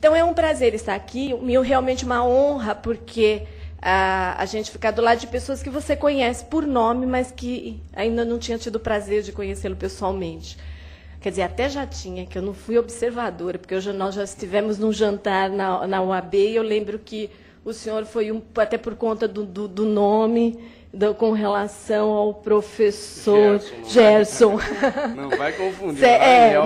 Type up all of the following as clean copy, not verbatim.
Então, é um prazer estar aqui, realmente uma honra, porque a gente ficar do lado de pessoas que você conhece por nome, mas que ainda não tinha tido o prazer de conhecê-lo pessoalmente. Quer dizer, até já tinha, que eu não fui observadora, porque nós já estivemos num jantar na UAB, e eu lembro que o senhor foi, até por conta do nome, com relação ao professor Gerson. Não vai confundir.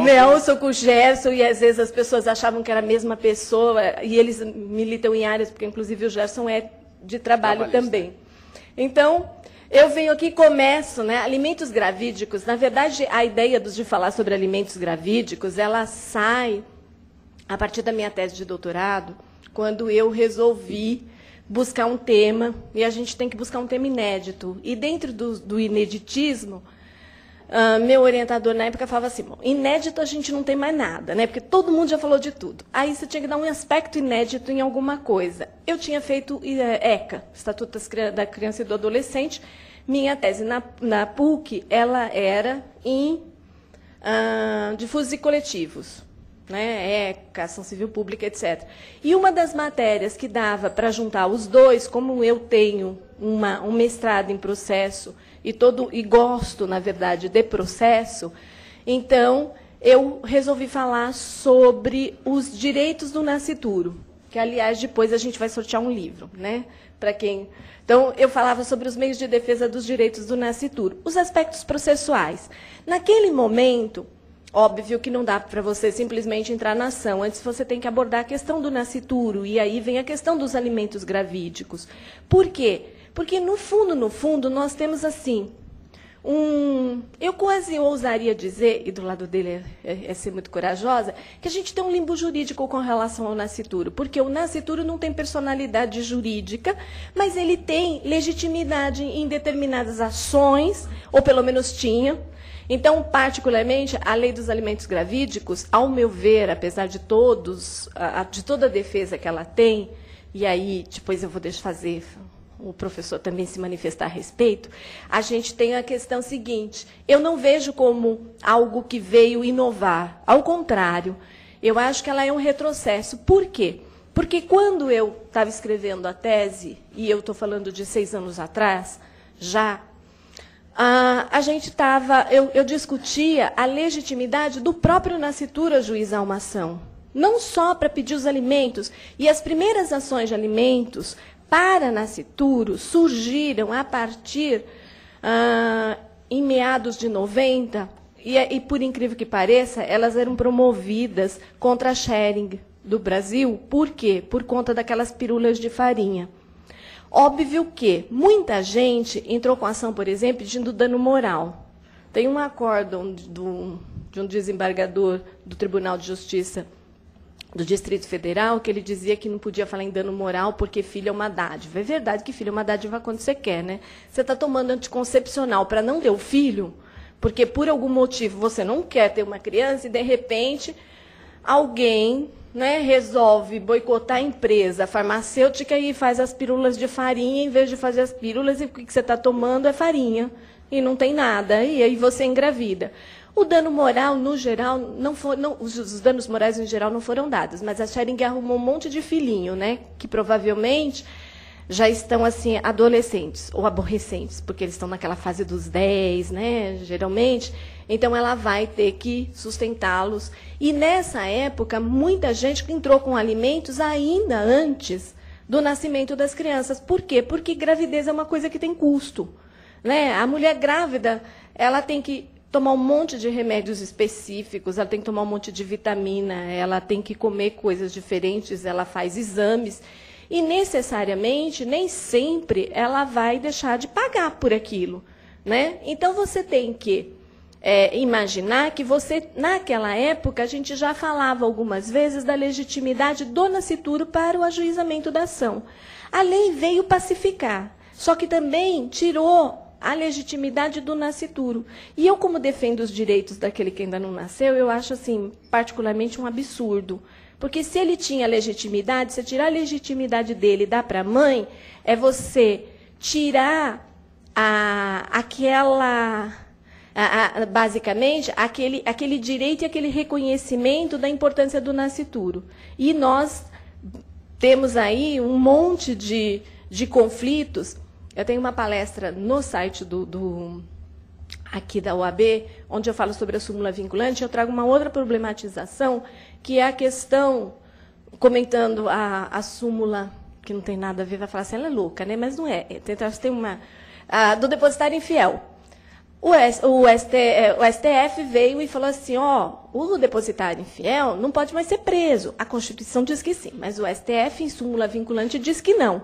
Nelson com Gerson, e às vezes as pessoas achavam que era a mesma pessoa, e eles militam em áreas, porque inclusive o Gerson é de trabalho também. Então, eu venho aqui e começo, né, alimentos gravídicos. Na verdade, a ideia de falar sobre alimentos gravídicos, ela sai a partir da minha tese de doutorado, quando eu resolvi buscar um tema, e a gente tem que buscar um tema inédito. E dentro do ineditismo, meu orientador na época falava assim, bom, inédito a gente não tem mais nada, né? Porque todo mundo já falou de tudo. Aí você tinha que dar um aspecto inédito em alguma coisa. Eu tinha feito ECA, Estatuto da Criança e do Adolescente. Minha tese na PUC, ela era em difusos e coletivos, né, ECA, ação civil pública, etc. E uma das matérias que dava para juntar os dois, como eu tenho um mestrado em processo e gosto, na verdade, de processo, então eu resolvi falar sobre os direitos do nascituro, que, aliás, depois a gente vai sortear um livro, né, para quem... Então, eu falava sobre os meios de defesa dos direitos do nascituro, os aspectos processuais. Naquele momento, óbvio que não dá para você simplesmente entrar na ação. Antes você tem que abordar a questão do nascituro, e aí vem a questão dos alimentos gravídicos. Por quê? Porque, no fundo, nós temos assim, eu quase ousaria dizer, e do lado dele é ser muito corajosa, que a gente tem um limbo jurídico com relação ao nascituro, porque o nascituro não tem personalidade jurídica, mas ele tem legitimidade em determinadas ações, ou pelo menos tinha. Então, particularmente, a lei dos alimentos gravídicos, ao meu ver, apesar de toda a defesa que ela tem, e aí depois eu vou deixar fazer o professor também se manifestar a respeito, a gente tem a questão seguinte, eu não vejo como algo que veio inovar, ao contrário, eu acho que ela é um retrocesso. Por quê? Porque quando eu estava escrevendo a tese, e eu estou falando de 6 anos atrás, já, a gente eu discutia a legitimidade do próprio nascituro ajuizar uma ação, não só para pedir os alimentos, e as primeiras ações de alimentos para nascituro surgiram a partir, em meados de 90, e, por incrível que pareça, elas eram promovidas contra a Schering do Brasil. Por quê? Por conta daquelas pirulas de farinha. Óbvio que muita gente entrou com ação, por exemplo, pedindo dano moral. Tem um acórdão de um desembargador do Tribunal de Justiça do Distrito Federal, que ele dizia que não podia falar em dano moral porque filho é uma dádiva. É verdade que filho é uma dádiva quando você quer, né? Você está tomando anticoncepcional para não ter o filho, porque por algum motivo você não quer ter uma criança e, de repente, alguém, né, resolve boicotar a empresa farmacêutica e faz as pílulas de farinha, em vez de fazer as pílulas, e o que você está tomando é farinha, e não tem nada, e aí você engravida. O dano moral, no geral, os danos morais, em geral, não foram dados, mas a Schering arrumou um monte de filhinho, né, que provavelmente já estão assim, adolescentes ou aborrecentes, porque eles estão naquela fase dos 10, né, geralmente. Então, ela vai ter que sustentá-los. E, nessa época, muita gente entrou com alimentos ainda antes do nascimento das crianças. Por quê? Porque gravidez é uma coisa que tem custo, né? A mulher grávida, ela tem que tomar um monte de remédios específicos, ela tem que tomar um monte de vitamina, ela tem que comer coisas diferentes, ela faz exames. E, necessariamente, nem sempre ela vai deixar de pagar por aquilo, né? Então, você tem que imaginar que naquela época, a gente já falava algumas vezes da legitimidade do nascituro para o ajuizamento da ação. A lei veio pacificar, só que também tirou a legitimidade do nascituro. E eu, como defendo os direitos daquele que ainda não nasceu, eu acho, assim, particularmente um absurdo. Porque se ele tinha legitimidade, você tirar a legitimidade dele e dar para a mãe, é você tirar aquela basicamente, aquele direito e aquele reconhecimento da importância do nascituro. E nós temos aí um monte de conflitos. Eu tenho uma palestra no site aqui da UAB, onde eu falo sobre a súmula vinculante. Eu trago uma outra problematização, que é a questão, comentando a súmula, que não tem nada a ver, vai falar assim, ela é louca, né? Mas não é. Tem uma do depositário infiel. O STF veio e falou assim, o depositário infiel não pode mais ser preso. A Constituição diz que sim, mas o STF, em súmula vinculante, diz que não.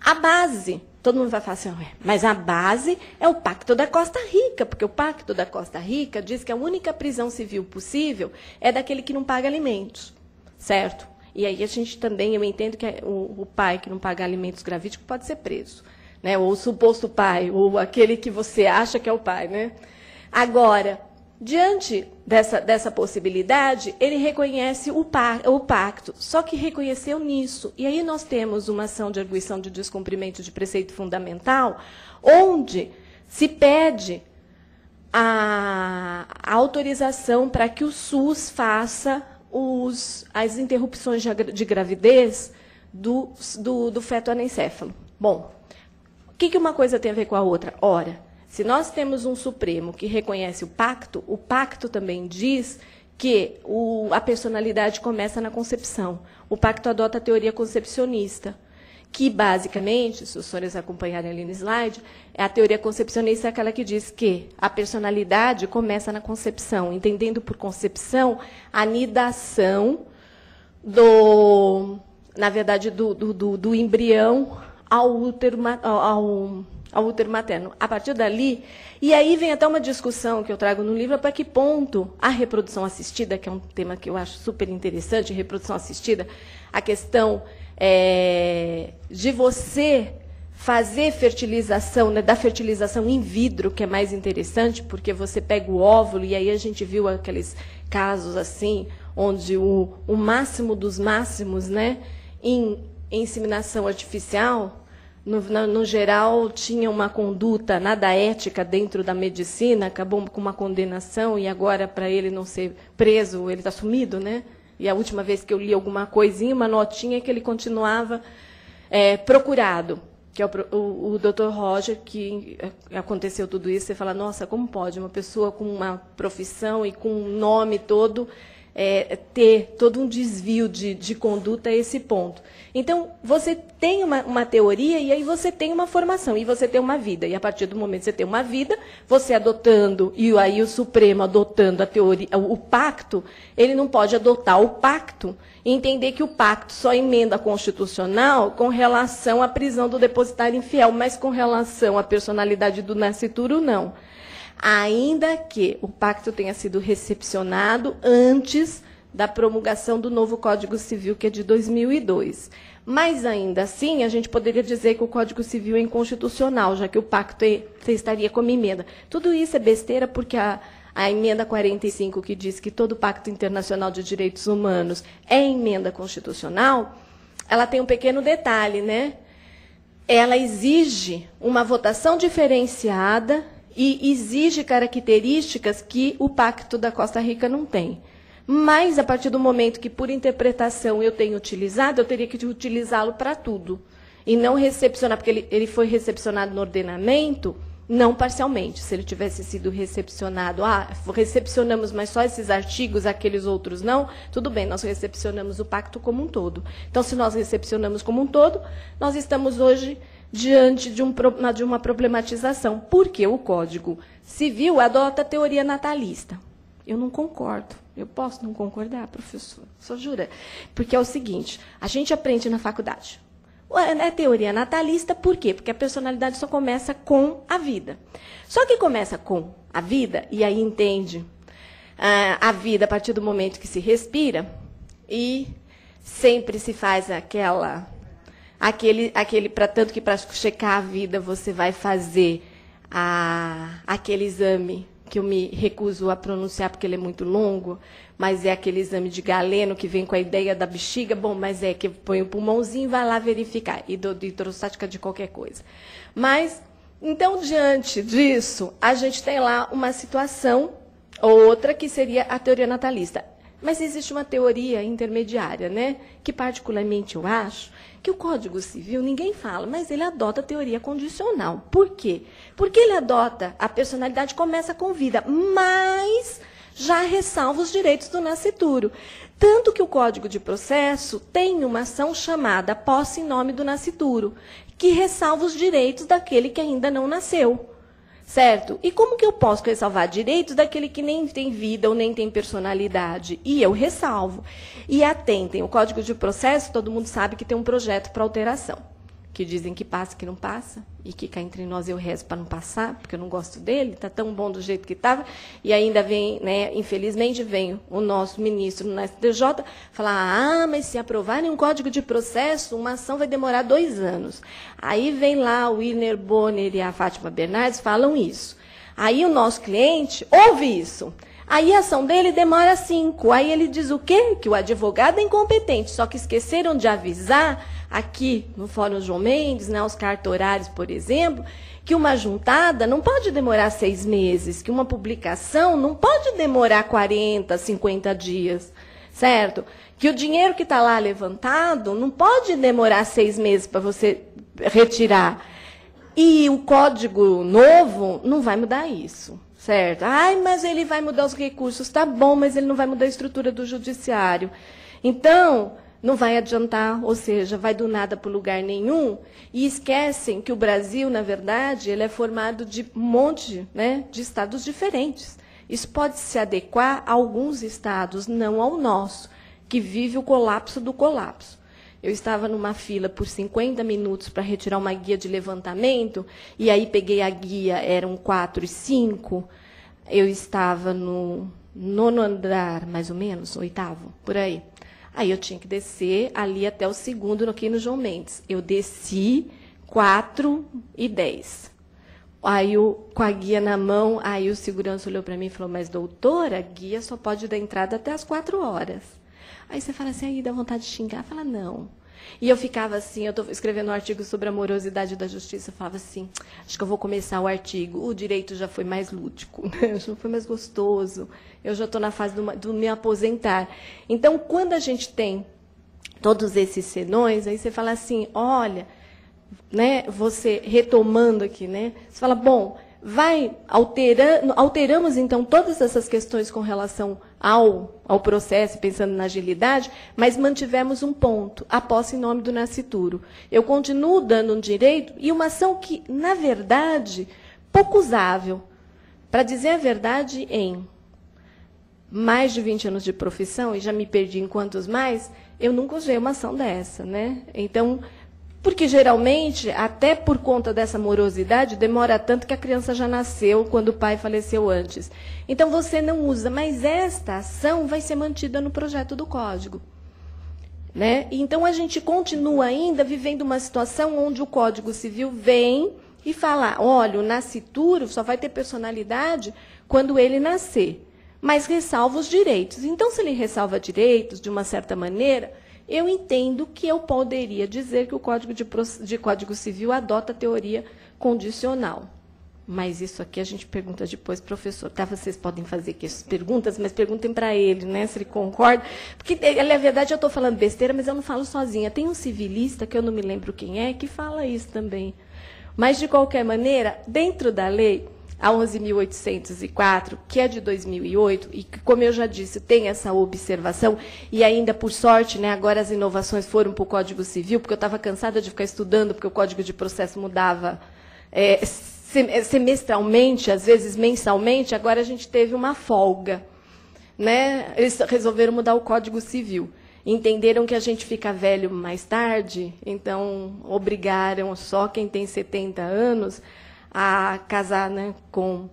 A base, todo mundo vai falar assim, mas a base é o Pacto da Costa Rica, porque o Pacto da Costa Rica diz que a única prisão civil possível é daquele que não paga alimentos, certo? E aí a gente também, eu entendo que o pai que não paga alimentos gravídicos pode ser preso, né? Ou o suposto pai, ou aquele que você acha que é o pai, né? Agora, diante dessa possibilidade, ele reconhece o pacto, só que reconheceu nisso. E aí nós temos uma ação de arguição de descumprimento de preceito fundamental, onde se pede a autorização para que o SUS faça as interrupções de gravidez do feto anencéfalo. Bom, o que uma coisa tem a ver com a outra? Ora, se nós temos um Supremo que reconhece o pacto também diz que a personalidade começa na concepção. O pacto adota a teoria concepcionista, que, basicamente, se os senhores acompanharem ali no slide, a teoria concepcionista é aquela que diz que a personalidade começa na concepção, entendendo por concepção a anidação na verdade, do embrião ao útero materno. A partir dali, e aí vem até uma discussão que eu trago no livro, para que ponto a reprodução assistida, que é um tema que eu acho super interessante, reprodução assistida, a questão de você fazer fertilização, né, da fertilização in vitro, que é mais interessante, porque você pega o óvulo, e aí a gente viu aqueles casos assim, onde o máximo dos máximos, né, em inseminação artificial, no geral, tinha uma conduta nada ética dentro da medicina, acabou com uma condenação, e agora, para ele não ser preso, ele está sumido, né? E a última vez que eu li alguma coisinha, uma notinha, que ele continuava procurado, que é o Dr. Roger, que aconteceu tudo isso. Você fala, nossa, como pode uma pessoa com uma profissão e com um nome todo ter todo um desvio de conduta a esse ponto. Então, você tem uma teoria e aí você tem uma formação, e você tem uma vida. E, a partir do momento que você tem uma vida, você adotando, e aí o Supremo adotando a teoria, o pacto, ele não pode adotar o pacto e entender que o pacto só emenda constitucional com relação à prisão do depositário infiel, mas com relação à personalidade do nascituro, não. Ainda que o pacto tenha sido recepcionado antes da promulgação do novo Código Civil, que é de 2002. Mas, ainda assim, a gente poderia dizer que o Código Civil é inconstitucional, já que o pacto estaria como emenda. Tudo isso é besteira, porque a emenda 45, que diz que todo pacto internacional de direitos humanos é emenda constitucional, ela tem um pequeno detalhe, né? Ela exige uma votação diferenciada e exige características que o Pacto da Costa Rica não tem. Mas, a partir do momento que, por interpretação, eu tenho utilizado, eu teria que utilizá-lo para tudo. E não recepcionar, porque ele foi recepcionado no ordenamento, não parcialmente. Se ele tivesse sido recepcionado, recepcionamos, mas só esses artigos, aqueles outros não, tudo bem, nós recepcionamos o pacto como um todo. Então, se nós recepcionamos como um todo, nós estamos hoje diante de uma problematização, porque o Código Civil adota a teoria natalista. Eu não concordo. Eu posso não concordar, professor? Só jura? Porque é o seguinte, a gente aprende na faculdade. É teoria natalista, por quê? Porque a personalidade só começa com a vida. Só que começa com a vida, e aí entende a vida a partir do momento que se respira, e sempre se faz tanto que para checar a vida você vai fazer aquele exame que eu me recuso a pronunciar porque ele é muito longo, mas é aquele exame de Galeno que vem com a ideia da bexiga, bom, mas é que põe o pulmãozinho e vai lá verificar, e hidrostática de qualquer coisa. Mas, Então, diante disso, a gente tem lá uma situação ou outra que seria a teoria natalista. Mas existe uma teoria intermediária, né? Que particularmente eu acho que o Código Civil, ninguém fala, mas ele adota a teoria condicional. Por quê? Porque ele adota, a personalidade começa com vida, mas já ressalva os direitos do nascituro. Tanto que o Código de Processo tem uma ação chamada posse em nome do nascituro, que ressalva os direitos daquele que ainda não nasceu. Certo? E como que eu posso ressalvar direitos daquele que nem tem vida ou nem tem personalidade? E eu ressalvo. E atentem, o Código de Processo, todo mundo sabe que tem um projeto para alteração, que dizem que passa, que não passa, e que cá entre nós eu rezo para não passar, porque eu não gosto dele, está tão bom do jeito que estava, e ainda vem, né, infelizmente, vem o nosso ministro no STJ falar, mas se aprovarem um Código de Processo, uma ação vai demorar 2 anos. Aí vem lá o Wilner Bonner e a Fátima Bernardes falam isso. Aí o nosso cliente ouve isso. Aí a ação dele demora 5. Aí ele diz o quê? Que o advogado é incompetente, só que esqueceram de avisar aqui no Fórum João Mendes, né, os cartorários, por exemplo, que uma juntada não pode demorar 6 meses, que uma publicação não pode demorar 40, 50 dias, certo? Que o dinheiro que está lá levantado não pode demorar 6 meses para você retirar. E o Código novo não vai mudar isso. Certo? Ai, mas ele vai mudar os recursos. Tá bom, mas ele não vai mudar a estrutura do judiciário. Então, não vai adiantar, ou seja, vai do nada para lugar nenhum. E esquecem que o Brasil, na verdade, ele é formado de um monte, né, de estados diferentes. Isso pode se adequar a alguns estados, não ao nosso, que vive o colapso do colapso. Eu estava numa fila por 50 minutos para retirar uma guia de levantamento, e aí peguei a guia, eram 4 e 5. Eu estava no 9º andar, mais ou menos, 8º, por aí. Aí eu tinha que descer ali até o 2º, aqui no João Mendes. Eu desci 4 e 10. Aí, com a guia na mão, aí o segurança olhou para mim e falou, mas, doutora, a guia só pode dar entrada até as 4 horas. Aí você fala assim, aí dá vontade de xingar. Fala, não. E eu ficava assim, eu estou escrevendo um artigo sobre a morosidade da justiça, eu falava assim, acho que eu vou começar o artigo, o direito já foi mais lúdico, né? Já foi mais gostoso, eu já estou na fase do me aposentar. Então, quando a gente tem todos esses senões, aí você fala assim, olha, né, você retomando aqui, né, você fala, bom, alteramos, então, todas essas questões com relação ao processo, pensando na agilidade, mas mantivemos um ponto, a posse em nome do nascituro. Eu continuo dando um direito e uma ação que, na verdade, pouco usável. Para dizer a verdade, em mais de 20 anos de profissão, e já me perdi em quantos mais, eu nunca usei uma ação dessa, né? Então, porque, geralmente, até por conta dessa morosidade, demora tanto que a criança já nasceu quando o pai faleceu antes. Então, você não usa, mas esta ação vai ser mantida no projeto do Código. Né? Então, a gente continua ainda vivendo uma situação onde o Código Civil vem e fala, olha, o nascituro só vai ter personalidade quando ele nascer, mas ressalva os direitos. Então, se ele ressalva direitos, de uma certa maneira, eu entendo que eu poderia dizer que o Código Civil adota a teoria condicional. Mas isso aqui a gente pergunta depois, professor. Tá, vocês podem fazer aqui as perguntas, mas perguntem para ele, né, se ele concorda. Porque, na verdade, eu estou falando besteira, mas eu não falo sozinha. Tem um civilista, que eu não me lembro quem é, que fala isso também. Mas, de qualquer maneira, dentro da lei, a 11.804, que é de 2008, e que, como eu já disse, tem essa observação, e ainda, por sorte, né, agora as inovações foram para o Código Civil, porque eu estava cansada de ficar estudando, porque o Código de Processo mudava semestralmente, às vezes mensalmente, agora a gente teve uma folga. Né? Eles resolveram mudar o Código Civil. Entenderam que a gente fica velho mais tarde, então obrigaram só quem tem 70 anos a casar, né, com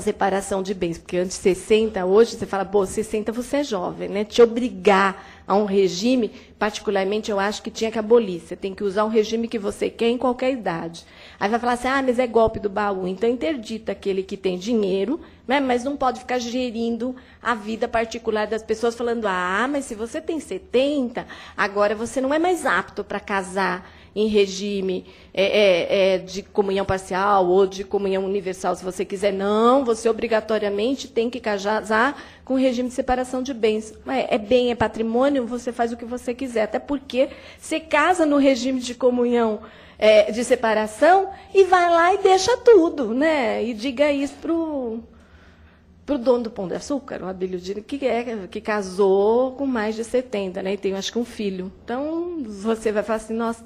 separação de bens, porque antes de 60, hoje você fala, pô, 60 você é jovem, né? Te obrigar a um regime, particularmente eu acho que tinha que abolir. Você tem que usar um regime que você quer em qualquer idade. Aí vai falar assim, mas é golpe do baú. Então interdita aquele que tem dinheiro, né, mas não pode ficar gerindo a vida particular das pessoas, falando, mas se você tem 70, agora você não é mais apto para casar. em regime de comunhão parcial ou de comunhão universal, se você quiser. Não, você obrigatoriamente tem que casar com regime de separação de bens. É bem, é patrimônio, você faz o que você quiser. Até porque você casa no regime de comunhão de separação e vai lá e deixa tudo, né? E diga isso para o dono do Pão de Açúcar, o Abílio Dino, que casou com mais de 70, né? E tem, acho que, um filho. Então, você vai falar assim, nossa,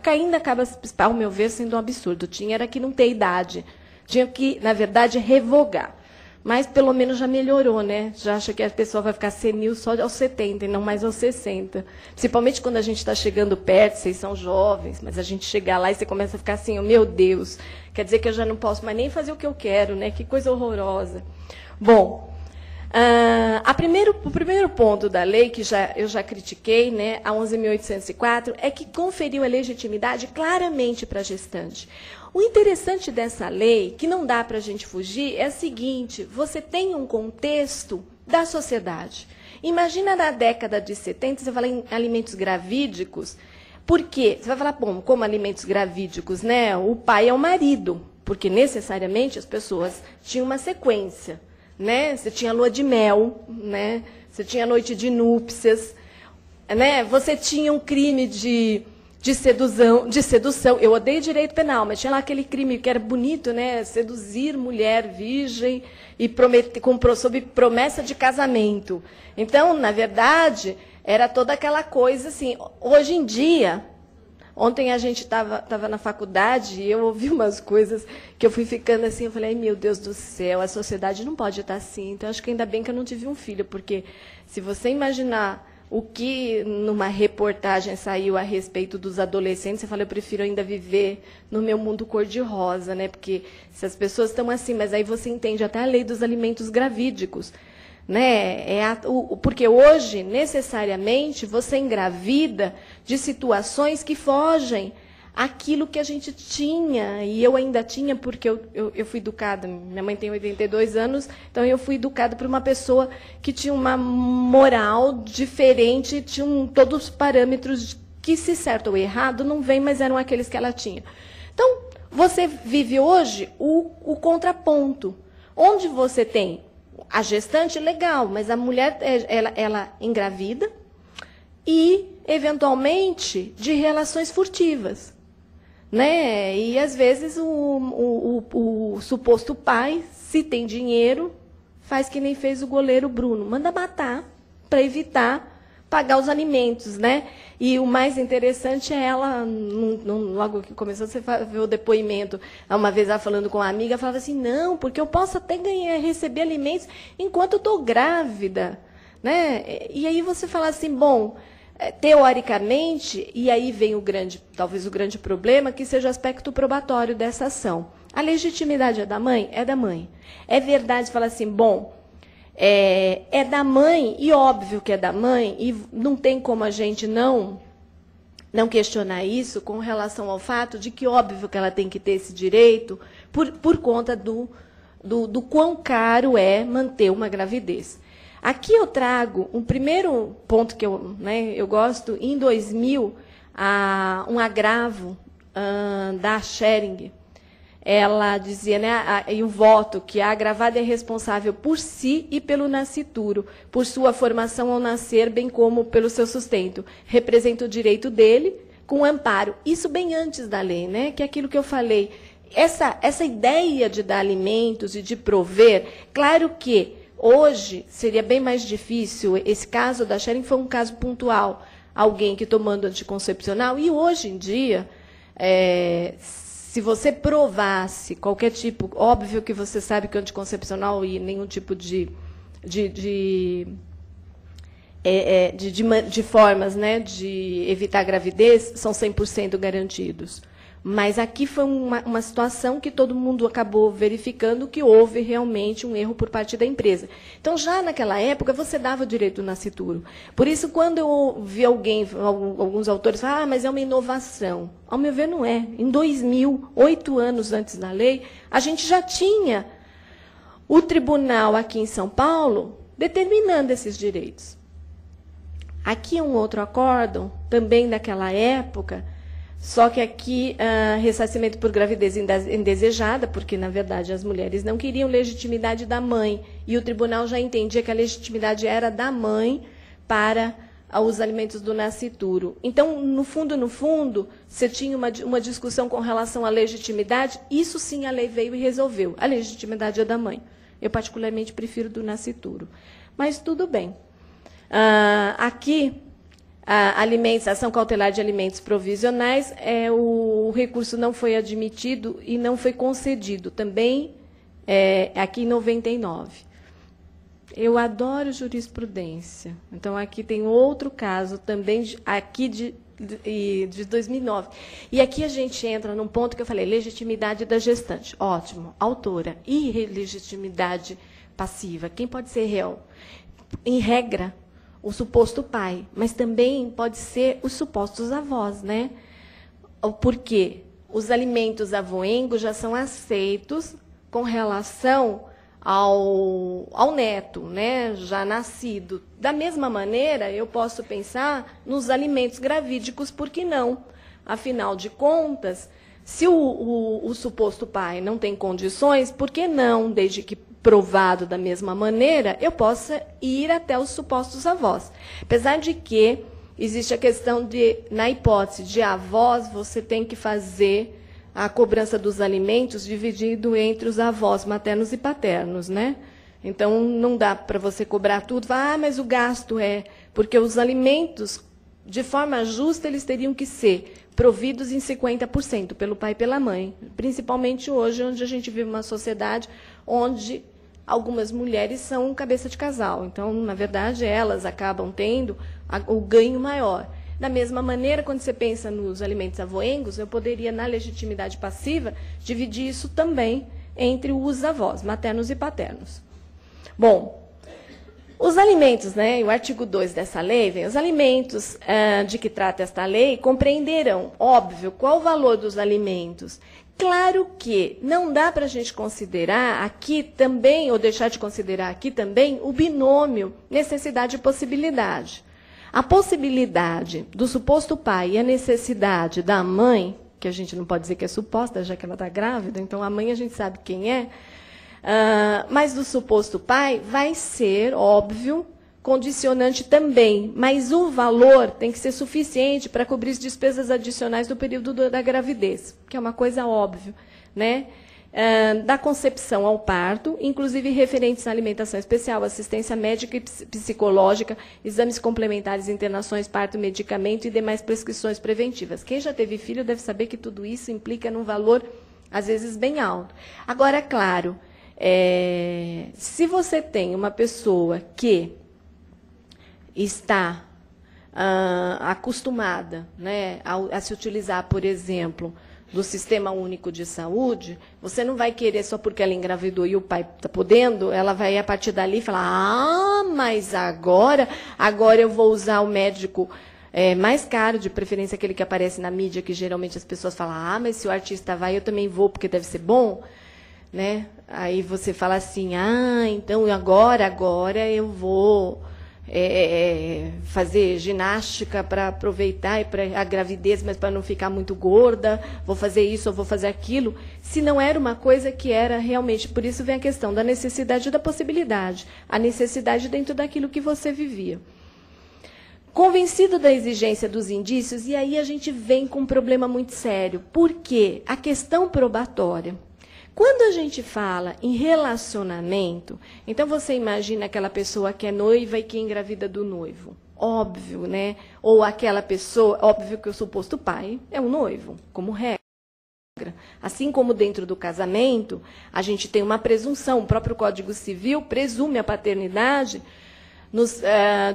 ainda acaba, ao meu ver, sendo um absurdo. Era que não ter idade. Tinha que, na verdade, revogar. Mas, pelo menos, já melhorou, né? Já acha que a pessoa vai ficar senil só aos 70 e não mais aos 60. Principalmente quando a gente está chegando perto, vocês são jovens, mas a gente chega lá e você começa a ficar assim, oh, meu Deus, quer dizer que eu já não posso mais nem fazer o que eu quero, né? Que coisa horrorosa. Bom, o primeiro ponto da lei, que eu já critiquei, né, a 11.804, é que conferiu a legitimidade claramente para a gestante. O interessante dessa lei, que não dá para a gente fugir, é o seguinte: você tem um contexto da sociedade. Imagina na década de 70, você fala em alimentos gravídicos, por quê? Você vai falar, bom, como alimentos gravídicos, né? O pai é o marido, porque necessariamente as pessoas tinham uma sequência. Né? Você tinha lua de mel, né? Você tinha noite de núpcias, né? Você tinha um crime de sedução. Eu odeio direito penal, mas tinha lá aquele crime que era bonito, né? Seduzir mulher virgem e sob promessa de casamento. Então, na verdade, era toda aquela coisa assim. Hoje em dia, ontem a gente estava na faculdade e eu ouvi umas coisas que eu fui ficando assim, eu falei, ai, meu Deus do céu, a sociedade não pode estar assim. Então, acho que ainda bem que eu não tive um filho, porque se você imaginar o que numa reportagem saiu a respeito dos adolescentes, você fala, eu prefiro ainda viver no meu mundo cor-de-rosa, né? Porque se as pessoas estão assim, mas aí você entende até a lei dos alimentos gravídicos. Né? Porque hoje, necessariamente, você engravida de situações que fogem àquilo que a gente tinha, e eu ainda tinha, porque eu fui educada, minha mãe tem 82 anos, então eu fui educada por uma pessoa que tinha uma moral diferente, tinha todos os parâmetros que, se certo ou errado, não vem, mas eram aqueles que ela tinha. Então, você vive hoje o contraponto, onde você tem a gestante, legal, mas a mulher, ela engravida e, eventualmente, de relações furtivas. Né? E, às vezes, o suposto pai, se tem dinheiro, faz que nem fez o goleiro Bruno. Manda matar para evitar pagar os alimentos. Né? E o mais interessante é ela, logo que começou, você vê o depoimento, uma vez ela falando com uma amiga, falava assim, não, porque eu posso até receber alimentos enquanto eu estou grávida. Né? E aí você fala assim, bom, teoricamente, e aí vem talvez o grande problema, que seja o aspecto probatório dessa ação. A legitimidade é da mãe? É da mãe. É verdade falar assim, bom, é da mãe, e óbvio que é da mãe, e não tem como a gente não questionar isso com relação ao fato de que, óbvio que ela tem que ter esse direito por conta do quão caro é manter uma gravidez. Aqui eu trago um primeiro ponto que eu gosto, em 2000, um agravo da Schering. Ela dizia, né, e o voto, que a agravada é responsável por si e pelo nascituro, por sua formação ao nascer, bem como pelo seu sustento. Representa o direito dele com amparo. Isso bem antes da lei, né, que é aquilo que eu falei. Essa ideia de dar alimentos e de prover, claro que hoje seria bem mais difícil. Esse caso da Schering foi um caso pontual, alguém que tomando anticoncepcional, e hoje em dia, se você provasse qualquer tipo, óbvio que você sabe que o anticoncepcional e nenhum tipo de formas, né, de evitar a gravidez são 100% garantidos. Mas aqui foi uma situação que todo mundo acabou verificando que houve realmente um erro por parte da empresa. Então, já naquela época, você dava o direito do nascituro. Por isso, quando eu vi alguns autores falar, mas é uma inovação. Ao meu ver, não é. Em 2000, 8 anos antes da lei, a gente já tinha o tribunal aqui em São Paulo determinando esses direitos. Aqui um outro acórdão, também daquela época, Só que aqui, ressarcimento por gravidez indesejada, porque, na verdade, as mulheres não queriam legitimidade da mãe, e o tribunal já entendia que a legitimidade era da mãe para os alimentos do nascituro. Então, no fundo, você tinha uma discussão com relação à legitimidade, isso sim a lei veio e resolveu. A legitimidade é da mãe. Eu, particularmente, prefiro do nascituro. Mas tudo bem. Aqui, alimentos, ação cautelar de alimentos provisionais, o recurso não foi admitido e não foi concedido. Também aqui em 99. Eu adoro jurisprudência. Então, aqui tem outro caso também, aqui de 2009. E aqui a gente entra num ponto que eu falei, legitimidade da gestante. Ótimo. Autora. E legitimidade passiva. Quem pode ser réu? Em regra, o suposto pai. Mas também pode ser os supostos avós, né? Por quê? Os alimentos avoengos já são aceitos com relação ao neto, né, já nascido. Da mesma maneira, eu posso pensar nos alimentos gravídicos, por que não? Afinal de contas, se o suposto pai não tem condições, por que não, desde que provado da mesma maneira, eu possa ir até os supostos avós? Apesar de que existe a questão de, na hipótese de avós, você tem que fazer a cobrança dos alimentos dividido entre os avós maternos e paternos, né? Então, não dá para você cobrar tudo. Mas o gasto porque os alimentos, de forma justa, eles teriam que ser providos em 50% pelo pai e pela mãe. Principalmente hoje, onde a gente vive uma sociedade onde algumas mulheres são cabeça de casal. Então, na verdade, elas acabam tendo o ganho maior. Da mesma maneira, quando você pensa nos alimentos avoengos, eu poderia, na legitimidade passiva, dividir isso também entre os avós, maternos e paternos. Bom, os alimentos, né, o artigo 2 dessa lei, os alimentos de que trata esta lei compreenderão, óbvio, qual o valor dos alimentos. Claro que não dá para a gente considerar aqui também, ou deixar de considerar aqui também, o binômio necessidade e possibilidade. A possibilidade do suposto pai e a necessidade da mãe, que a gente não pode dizer que é suposta, já que ela está grávida, então a mãe a gente sabe quem é, mas do suposto pai vai ser, óbvio, condicionante também, mas o valor tem que ser suficiente para cobrir as despesas adicionais do período da gravidez, que é uma coisa óbvia, né? Da concepção ao parto, inclusive referentes à alimentação especial, assistência médica e psicológica, exames complementares, internações, parto, medicamento e demais prescrições preventivas. Quem já teve filho deve saber que tudo isso implica num valor, às vezes, bem alto. Agora, claro, se você tem uma pessoa que está acostumada, né, a se utilizar, por exemplo, do Sistema Único de Saúde, você não vai querer, só porque ela engravidou e o pai está podendo, ela vai, a partir dali, falar, mas agora eu vou usar o médico mais caro, de preferência aquele que aparece na mídia, que geralmente as pessoas falam, mas se o artista vai, eu também vou, porque deve ser bom. Né? Aí você fala assim, então agora eu vou fazer ginástica para aproveitar e para a gravidez, mas para não ficar muito gorda, vou fazer isso, ou vou fazer aquilo, se não era uma coisa que era realmente, por isso vem a questão da necessidade e da possibilidade, a necessidade dentro daquilo que você vivia. Convencido da exigência dos indícios, e aí a gente vem com um problema muito sério, porque a questão probatória, quando a gente fala em relacionamento, então você imagina aquela pessoa que é noiva e que engravida do noivo. Óbvio, né? Ou aquela pessoa, óbvio que o suposto pai é o noivo, como regra. Assim como dentro do casamento, a gente tem uma presunção, o próprio Código Civil presume a paternidade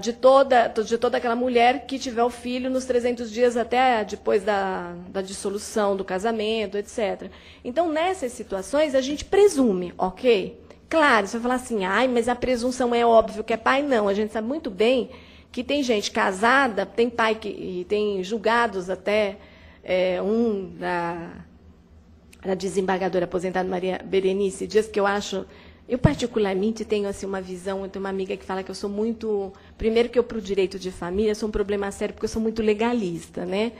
de toda aquela mulher que tiver o filho nos 300 dias até depois da dissolução do casamento, etc. Então, nessas situações, a gente presume, ok? Claro, você vai falar assim, mas a presunção é óbvio que é pai. Não, a gente sabe muito bem que tem gente casada, tem pai e tem julgados até, da desembargadora aposentada Maria Berenice Dias, que eu acho... Eu, particularmente, tenho assim, uma visão, eu tenho uma amiga que fala que eu sou muito... Primeiro que eu, para o direito de família, sou um problema sério, porque eu sou muito legalista, né?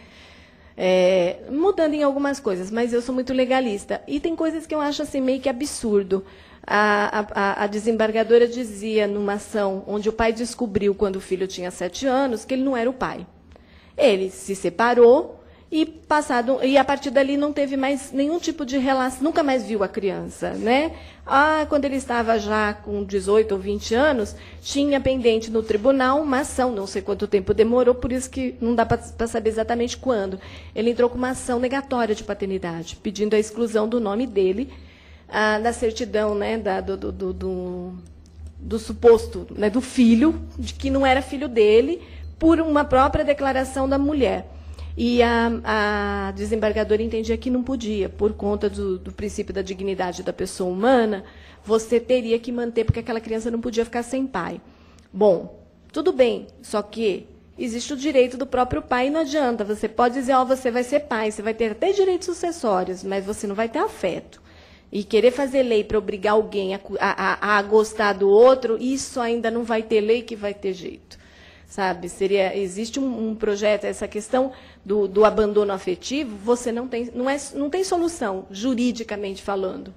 Mudando em algumas coisas, mas eu sou muito legalista. E tem coisas que eu acho assim, meio que absurdo. A desembargadora dizia, numa ação onde o pai descobriu, quando o filho tinha 7 anos, que ele não era o pai. Ele se separou e a partir dali não teve mais nenhum tipo de relação, nunca mais viu a criança, né? Quando ele estava já com 18 ou 20 anos, tinha pendente no tribunal uma ação, não sei quanto tempo demorou, por isso que não dá para saber exatamente quando. Ele entrou com uma ação negatória de paternidade, pedindo a exclusão do nome dele, da certidão, né, do suposto, né, do filho, de que não era filho dele, por uma própria declaração da mulher. E a desembargadora entendia que não podia, por conta do princípio da dignidade da pessoa humana, você teria que manter, porque aquela criança não podia ficar sem pai. Bom, tudo bem, só que existe o direito do próprio pai e não adianta. Você pode dizer, você vai ser pai, você vai ter até direitos sucessórios, mas você não vai ter afeto. E querer fazer lei para obrigar alguém a gostar do outro, isso ainda não vai ter lei que vai ter jeito. Sabe? Existe um projeto, essa questão do abandono afetivo, você não tem solução, juridicamente falando.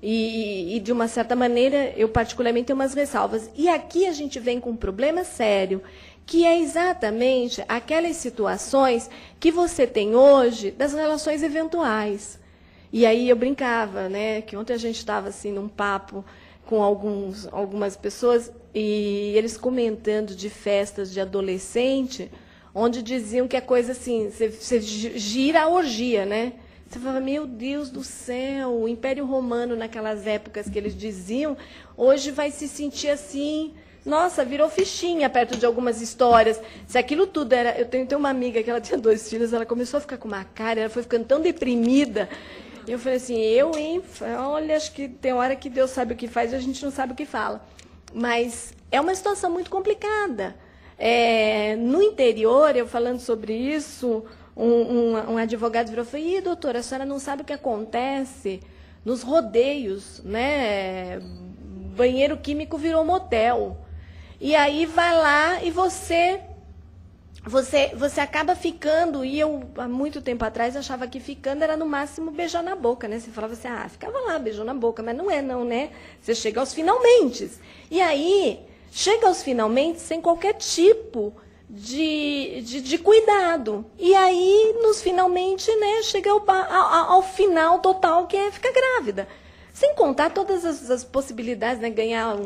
E, de uma certa maneira, eu particularmente tenho umas ressalvas. E aqui a gente vem com um problema sério, que é exatamente aquelas situações que você tem hoje das relações eventuais. E aí eu brincava, né, que ontem a gente estava assim, num papo com algumas pessoas, e eles comentando de festas de adolescente, onde diziam que a coisa assim, você gira a orgia, né? Você fala, meu Deus do céu, o Império Romano, naquelas épocas que eles diziam, hoje vai se sentir assim, nossa, virou fichinha perto de algumas histórias. Se aquilo tudo era... Eu tenho uma amiga que ela tinha 2 filhos, ela começou a ficar com uma cara, ela foi ficando tão deprimida. E eu falei assim, olha, acho que tem hora que Deus sabe o que faz e a gente não sabe o que fala. Mas é uma situação muito complicada. No interior, eu falando sobre isso, um advogado virou e falou, doutora, a senhora não sabe o que acontece nos rodeios, né? Banheiro químico virou motel. E aí vai lá e você acaba ficando, e eu, há muito tempo atrás, achava que ficando era no máximo beijar na boca, né? Você falava assim, ficava lá, beijou na boca, mas não é não, né? Você chega aos finalmente. E aí, chega aos finalmente sem qualquer tipo de cuidado. E aí, nos finalmente, né, chega ao final total, que é ficar grávida. Sem contar todas as possibilidades, né? Ganhar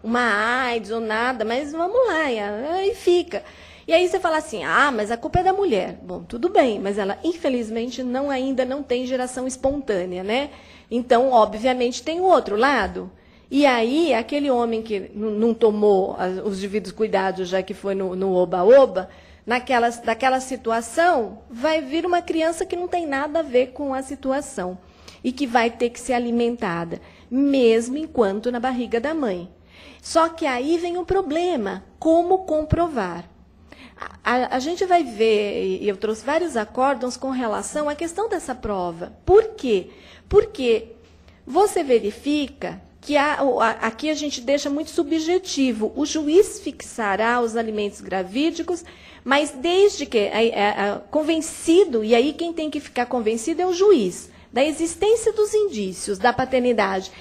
uma AIDS ou nada, mas vamos lá, e aí fica. E aí você fala assim, mas a culpa é da mulher. Bom, tudo bem, mas ela, infelizmente, ainda não tem geração espontânea, né? Então, obviamente, tem o outro lado. E aí, aquele homem que não tomou os devidos cuidados, já que foi no oba-oba, daquela situação, vai vir uma criança que não tem nada a ver com a situação e que vai ter que ser alimentada, mesmo enquanto na barriga da mãe. Só que aí vem o problema, como comprovar? A gente vai ver, e eu trouxe vários acórdãos com relação à questão dessa prova. Por quê? Porque você verifica que aqui a gente deixa muito subjetivo. O juiz fixará os alimentos gravídicos, mas desde que convencido, e aí quem tem que ficar convencido é o juiz, da existência dos indícios da paternidade.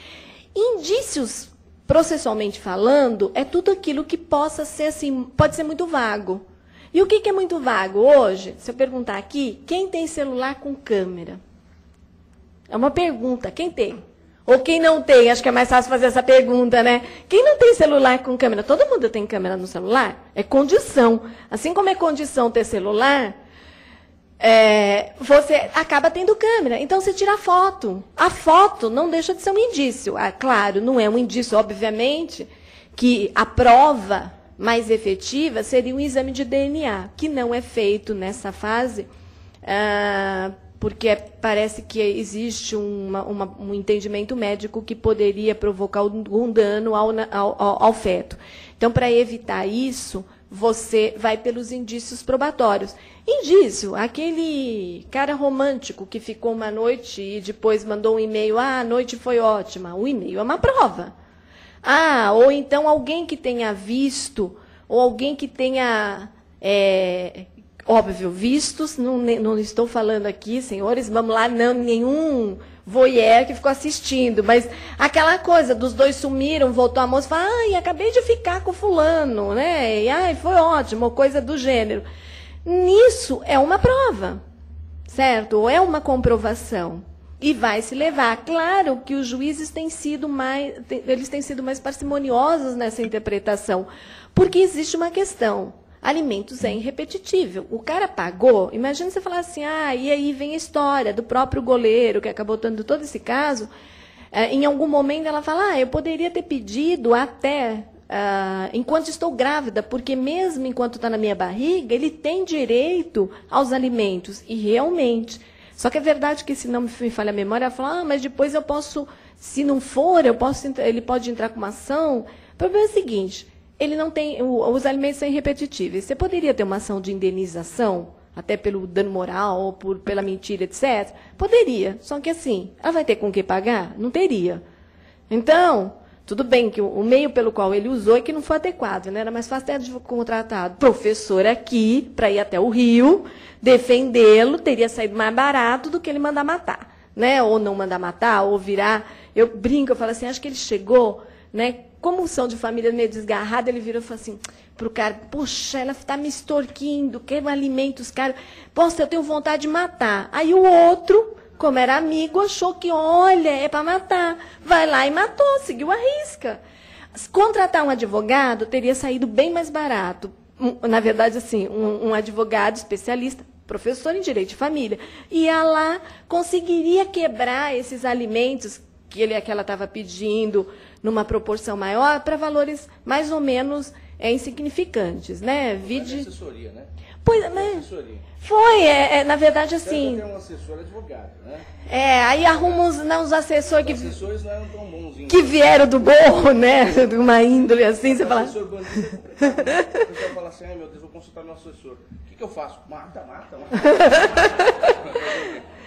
Indícios, processualmente falando, é tudo aquilo que possa ser assim, pode ser muito vago. E o que é muito vago hoje? Se eu perguntar aqui, quem tem celular com câmera? É uma pergunta, quem tem? Ou quem não tem? Acho que é mais fácil fazer essa pergunta, né? Quem não tem celular com câmera? Todo mundo tem câmera no celular? É condição. Assim como é condição ter celular, você acaba tendo câmera. Então, você tira a foto. A foto não deixa de ser um indício. Claro, não é um indício, obviamente, que a prova mais efetiva seria um exame de DNA, que não é feito nessa fase, porque parece que existe um entendimento médico que poderia provocar algum dano ao feto. Então, para evitar isso, você vai pelos indícios probatórios. Indício, aquele cara romântico que ficou uma noite e depois mandou um e-mail, a noite foi ótima. O e-mail é uma prova. Ou então alguém que tenha visto, ou alguém que tenha óbvio, vistos, não estou falando aqui, senhores, vamos lá, não, nenhum voyeur que ficou assistindo, mas aquela coisa dos dois sumiram, voltou a moça e falou, ai, acabei de ficar com fulano, né? E, ai, foi ótimo, coisa do gênero. Nisso é uma prova, certo? Ou é uma comprovação. E vai se levar. Claro que os juízes têm sido mais parcimoniosos nessa interpretação, porque existe uma questão. Alimentos é irrepetível. O cara pagou, imagina você falar assim, e aí vem a história do próprio goleiro, que acabou tendo todo esse caso, em algum momento ela fala, eu poderia ter pedido até enquanto estou grávida, porque mesmo enquanto está na minha barriga, ele tem direito aos alimentos. E realmente. Só que é verdade que, se não me falha a memória, ela fala, mas depois eu posso, se não for, ele pode entrar com uma ação. O problema é o seguinte, ele não tem, os alimentos são irrepetíveis. Você poderia ter uma ação de indenização, até pelo dano moral, ou pela mentira, etc. Poderia, só que assim, ela vai ter com o que pagar? Não teria. Então, tudo bem que o meio pelo qual ele usou é que não foi adequado, né? Era mais fácil ter contratado professor aqui, para ir até o Rio, defendê-lo, teria saído mais barato do que ele mandar matar, né? Ou não mandar matar, ou virar. Eu brinco, eu falo assim, acho que ele chegou, né? Como são de família meio desgarrada, ele virou e falou assim para o cara, poxa, ela está me extorquindo, quer alimentos caros, poxa, eu tenho vontade de matar. Aí o outro, como era amigo, achou que, olha, é para matar. Vai lá e matou, seguiu a risca. Contratar um advogado teria saído bem mais barato. Na verdade, assim, um advogado especialista, professor em direito de família, ia lá, conseguiria quebrar esses alimentos que ela estava pedindo numa proporção maior para valores mais ou menos insignificantes, né? Vide... assessoria, né? Pois, foi, na verdade, assim... Você tem um assessor advogado, né? Aí arruma uns assessores que... Os assessores não eram tão bonzinhos. Que vieram do morro, né? De uma índole assim, você fala... Assessor bandido, o pessoal fala assim, meu Deus, vou consultar meu assessor. O que eu faço? Mata.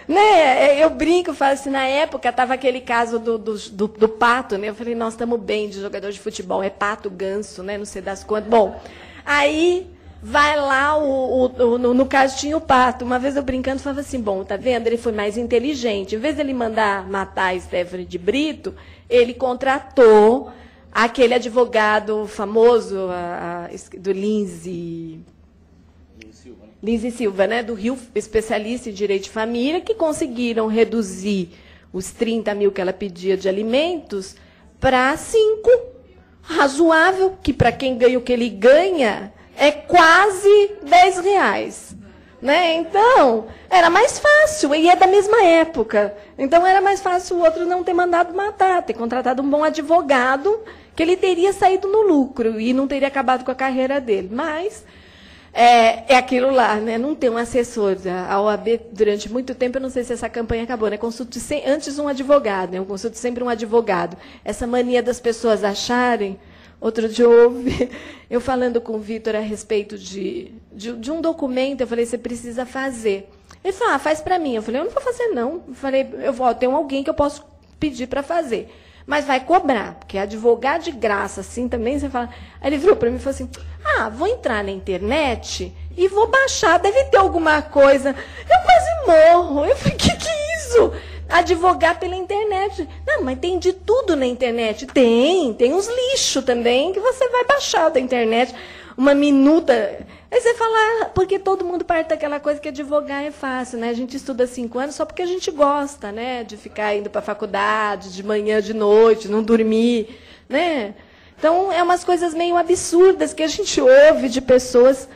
Né? Eu brinco, falo assim, na época estava aquele caso do pato, né? Eu falei, nós estamos bem de jogador de futebol, é pato, ganso, né? Não sei das quantas. Bom, aí vai lá, no caso tinha o pato. Uma vez eu brincando, falava assim, bom, tá vendo? Ele foi mais inteligente. Em vez de ele mandar matar a Stephanie de Brito, ele contratou aquele advogado famoso, do Lindsay Silva, né, do Rio, especialista em direito de família, que conseguiram reduzir os 30 mil que ela pedia de alimentos para 5. Razoável, que para quem ganha o que ele ganha é quase R$10. Né? Então, era mais fácil, e é da mesma época. Então, era mais fácil o outro não ter mandado matar, ter contratado um bom advogado, que ele teria saído no lucro e não teria acabado com a carreira dele. Mas... É aquilo lá, né? Não tem um assessor. A OAB, durante muito tempo, eu não sei se essa campanha acabou, né? Consulte antes um advogado, né? Eu consulto sempre um advogado. Essa mania das pessoas acharem... Outro dia eu falando com o Vitor a respeito de um documento, eu falei, você precisa fazer. Ele falou, faz para mim. Eu falei, eu não vou fazer, não. Eu falei, tenho alguém que eu posso pedir para fazer. Mas vai cobrar, porque advogar de graça, assim, também, você fala... Aí ele virou para mim e falou assim, vou entrar na internet e vou baixar, deve ter alguma coisa. Eu quase morro. Eu falei, que é isso? Advogar pela internet. Não, mas tem de tudo na internet. Tem uns lixos também que você vai baixar da internet. Uma minuta... Aí você fala, porque todo mundo parte daquela coisa que advogar é fácil, né? A gente estuda 5 anos só porque a gente gosta, né? De ficar indo para a faculdade, de manhã, de noite, não dormir, né? Então, é umas coisas meio absurdas que a gente ouve de pessoas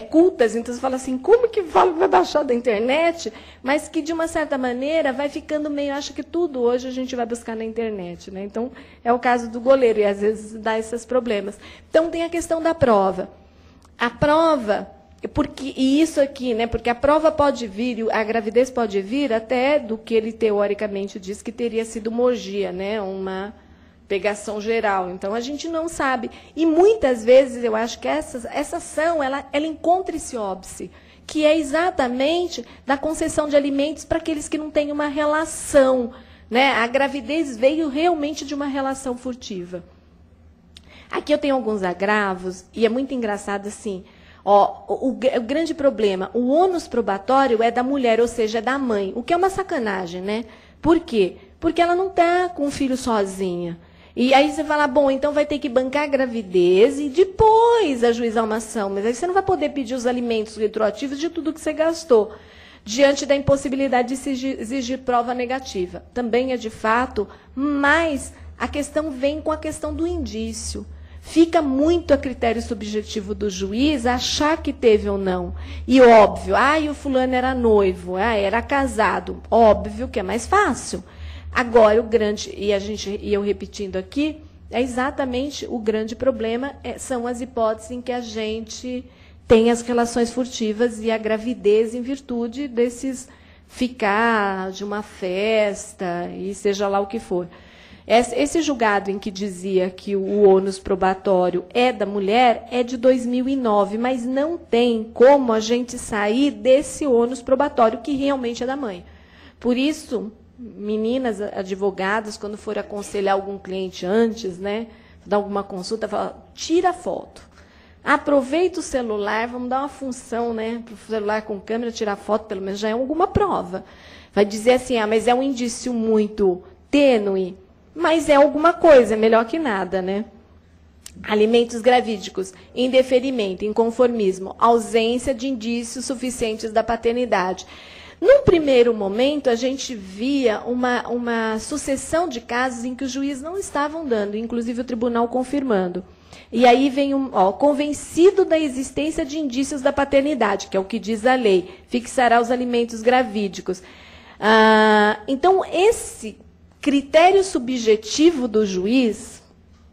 cultas. Então, você fala assim, como que vai baixar da internet? Mas que, de uma certa maneira, vai ficando meio... Acho que tudo hoje a gente vai buscar na internet, né? Então, é o caso do goleiro, e às vezes dá esses problemas. Então, tem a questão da prova. A prova, e isso aqui, né, porque a prova pode vir, a gravidez pode vir até do que ele teoricamente diz que teria sido uma orgia, né, uma pegação geral. Então, a gente não sabe. E, muitas vezes, eu acho que essa ação, ela encontra esse óbice, que é exatamente da concessão de alimentos para aqueles que não têm uma relação. Né? A gravidez veio realmente de uma relação furtiva. Aqui eu tenho alguns agravos, e é muito engraçado assim. Ó, o grande problema, o ônus probatório é da mulher, ou seja, é da mãe, o que é uma sacanagem, né? Por quê? Porque ela não está com o filho sozinha. E aí você fala, bom, então vai ter que bancar a gravidez e depois ajuizar uma ação. Mas aí você não vai poder pedir os alimentos retroativos de tudo que você gastou, diante da impossibilidade de se exigir prova negativa. Também é de fato, mas a questão vem com a questão do indício. Fica muito a critério subjetivo do juiz achar que teve ou não. E óbvio, o fulano era noivo, era casado. Óbvio que é mais fácil. Agora, o grande, e eu repetindo aqui, é exatamente o grande problema, são as hipóteses em que a gente tem as relações furtivas e a gravidez em virtude desses ficar de uma festa, e seja lá o que for. Esse julgado em que dizia que o ônus probatório é da mulher é de 2009, mas não tem como a gente sair desse ônus probatório que realmente é da mãe. Por isso, meninas advogadas, quando for aconselhar algum cliente antes, né, dar alguma consulta, fala, tira a foto. Aproveita o celular, vamos dar uma função, né, para o celular com câmera, tirar foto, pelo menos já é alguma prova. Vai dizer assim, mas é um indício muito tênue, mas é alguma coisa, é melhor que nada, né? Alimentos gravídicos, indeferimento, inconformismo, ausência de indícios suficientes da paternidade. Num primeiro momento, a gente via uma sucessão de casos em que os juízes não estavam dando, inclusive o tribunal confirmando. E aí vem convencido da existência de indícios da paternidade, que é o que diz a lei, fixará os alimentos gravídicos. Então, esse critério subjetivo do juiz,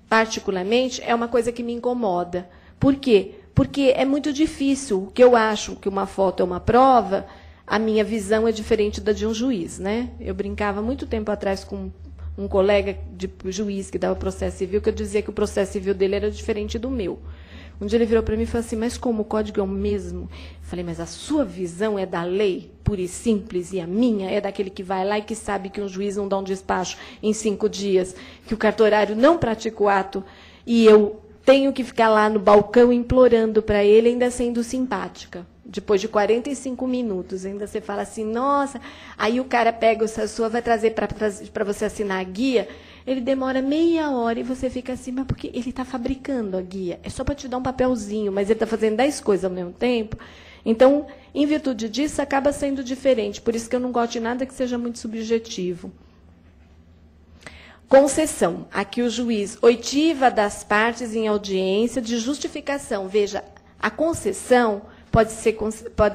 particularmente, é uma coisa que me incomoda. Por quê? Porque é muito difícil. O que eu acho que uma foto é uma prova, a minha visão é diferente da de um juiz, né? Eu brincava muito tempo atrás com um colega de juiz que dava processo civil, que eu dizia que o processo civil dele era diferente do meu. Um dia ele virou para mim e falou assim, mas como o código é o mesmo? Eu falei, mas a sua visão é da lei, pura e simples, e a minha é daquele que vai lá e que sabe que um juiz não dá um despacho em 5 dias, que o cartorário não pratica o ato, e eu tenho que ficar lá no balcão implorando para ele, ainda sendo simpática. Depois de 45 minutos, ainda você fala assim, nossa, aí o cara pega a sua, vai trazer para você assinar a guia, ele demora meia hora e você fica assim, mas porque ele está fabricando a guia, é só para te dar um papelzinho, mas ele está fazendo 10 coisas ao mesmo tempo. Então, em virtude disso, acaba sendo diferente, por isso que eu não gosto de nada que seja muito subjetivo. Concessão. Aqui o juiz oitiva das partes em audiência de justificação. Veja, a concessão pode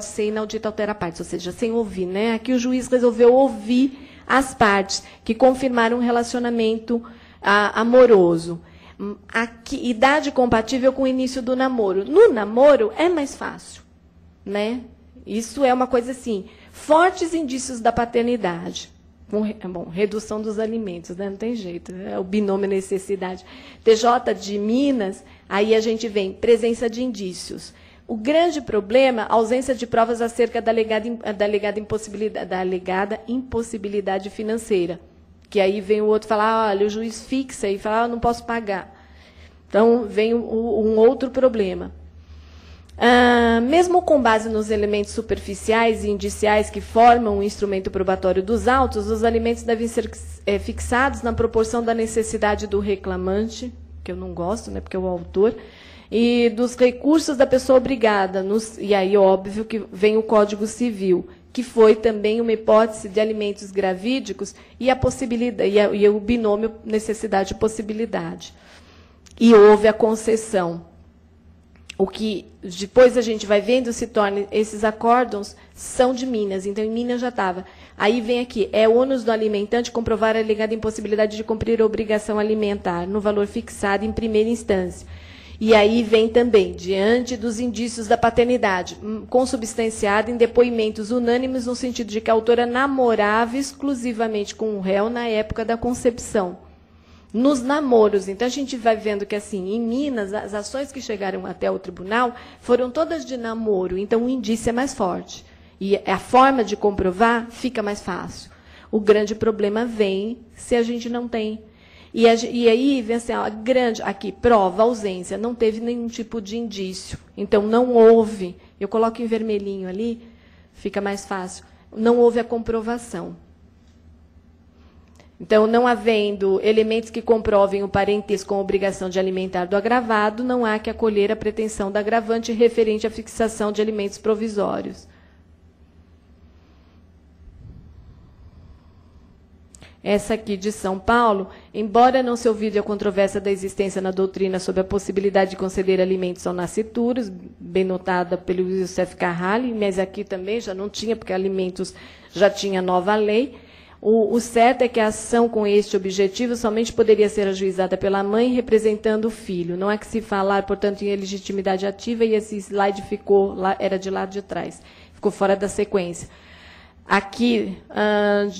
ser inaudita altera partes, ou seja, sem ouvir, né? Aqui o juiz resolveu ouvir as partes que confirmaram um relacionamento amoroso. Aqui, idade compatível com o início do namoro. No namoro é mais fácil, né? Isso é uma coisa assim, fortes indícios da paternidade. Bom, redução dos alimentos, né? Não tem jeito, é o binômio necessidade. TJ de Minas, aí a gente vem presença de indícios. O grande problema, a ausência de provas acerca da alegada impossibilidade financeira. Que aí vem o outro falar, olha, o juiz fixa e fala, não posso pagar. Então, vem um outro problema. Mesmo com base nos elementos superficiais e indiciais que formam o instrumento probatório dos autos, os alimentos devem ser fixados na proporção da necessidade do reclamante, que eu não gosto, né, porque é o autor, e dos recursos da pessoa obrigada. E aí, óbvio, que vem o Código Civil, que foi também uma hipótese de alimentos gravídicos e a possibilidade, e o binômio necessidade e possibilidade. E houve a concessão. O que depois a gente vai vendo se torna, esses acórdons são de Minas, então em Minas já estava. Aí vem aqui, é ônus do alimentante comprovar a alegada impossibilidade de cumprir a obrigação alimentar no valor fixado em primeira instância. E aí vem também, diante dos indícios da paternidade, consubstanciada em depoimentos unânimes no sentido de que a autora namorava exclusivamente com o réu na época da concepção. Nos namoros, então a gente vai vendo que, assim, em Minas, as ações que chegaram até o tribunal foram todas de namoro, então o indício é mais forte. E a forma de comprovar fica mais fácil. O grande problema vem se a gente não tem. E aí, vem assim, ó, aqui, prova, ausência, não teve nenhum tipo de indício. Então, não houve, eu coloco em vermelhinho ali, fica mais fácil, não houve a comprovação. Então, não havendo elementos que comprovem o parentesco com a obrigação de alimentar do agravado, não há que acolher a pretensão do agravante referente à fixação de alimentos provisórios. Essa aqui de São Paulo, embora não se ouvide a controvérsia da existência na doutrina sobre a possibilidade de conceder alimentos ao nascituros, bem notada pelo Youssef Carrali, mas aqui também já não tinha, porque alimentos já tinha nova lei. O certo é que a ação com este objetivo somente poderia ser ajuizada pela mãe representando o filho. Não há que se falar, portanto, em ilegitimidade ativa, e esse slide ficou, era de lá de trás, ficou fora da sequência. Aqui,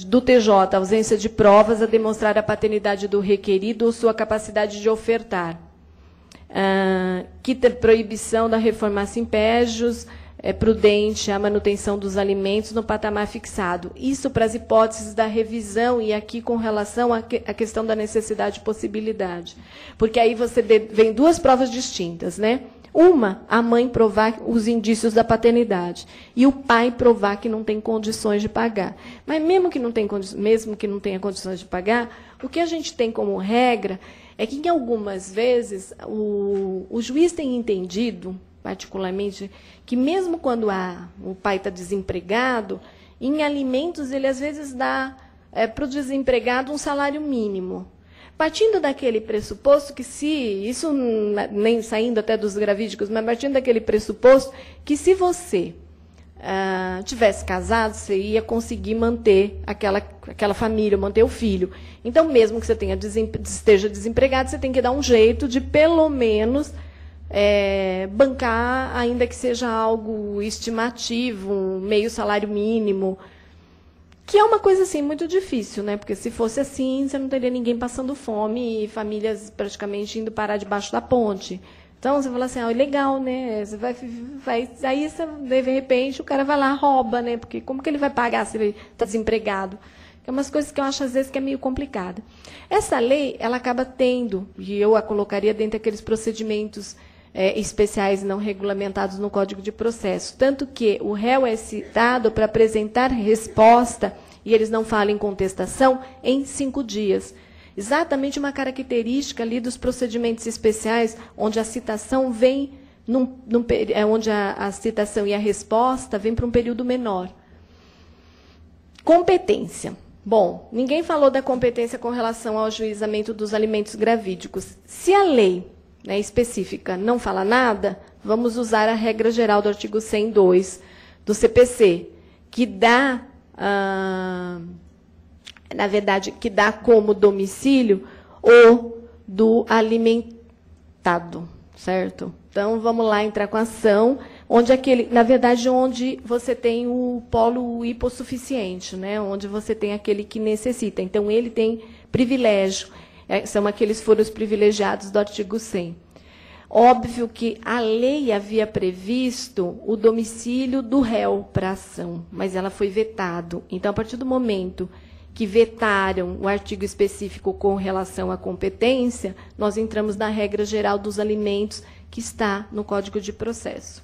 do TJ, ausência de provas a demonstrar a paternidade do requerido ou sua capacidade de ofertar. Proibição da reforma impégios, prudente a manutenção dos alimentos no patamar fixado. Isso para as hipóteses da revisão e aqui com relação à questão da necessidade e possibilidade. Porque aí você vem duas provas distintas, né? Uma, a mãe provar os indícios da paternidade e o pai provar que não tem condições de pagar. Mas mesmo que não tenha condições de pagar, o que a gente tem como regra é que, em algumas vezes, o juiz tem entendido, particularmente, que mesmo quando o pai está desempregado, em alimentos ele às vezes dá para o desempregado um salário mínimo. Partindo daquele pressuposto que isso nem saindo até dos gravídicos, mas partindo daquele pressuposto que se você tivesse casado, você ia conseguir manter aquela família, manter o filho. Então, mesmo que você esteja desempregado, você tem que dar um jeito de, pelo menos, bancar, ainda que seja algo estimativo, um meio salário mínimo, que é uma coisa assim muito difícil, né? Porque se fosse assim, você não teria ninguém passando fome e famílias praticamente indo parar debaixo da ponte. Então, você fala assim, legal, né? Você aí, de repente, o cara vai lá, rouba, né? Porque como que ele vai pagar se ele está desempregado? É umas coisas que eu acho, às vezes, que é meio complicada. Essa lei, ela acaba tendo, e eu a colocaria dentro daqueles procedimentos especiais não regulamentados no Código de Processo. Tanto que o réu é citado para apresentar resposta, e eles não falam em contestação, em 5 dias. Exatamente uma característica ali dos procedimentos especiais, onde a citação vem, onde a citação e a resposta vêm para um período menor. Competência. Bom, ninguém falou da competência com relação ao ajuizamento dos alimentos gravídicos. Se a lei específica não fala nada, vamos usar a regra geral do artigo 102 do CPC, que dá, na verdade, que dá como domicílio o do alimentado, certo? Então, vamos lá entrar com a ação, onde na verdade, onde você tem o polo hipossuficiente, né? Onde você tem aquele que necessita. Então, ele tem privilégio. São aqueles foros privilegiados do artigo 100. Óbvio que a lei havia previsto o domicílio do réu para a ação, mas ela foi vetado. Então, a partir do momento que vetaram o artigo específico com relação à competência, nós entramos na regra geral dos alimentos que está no Código de Processo.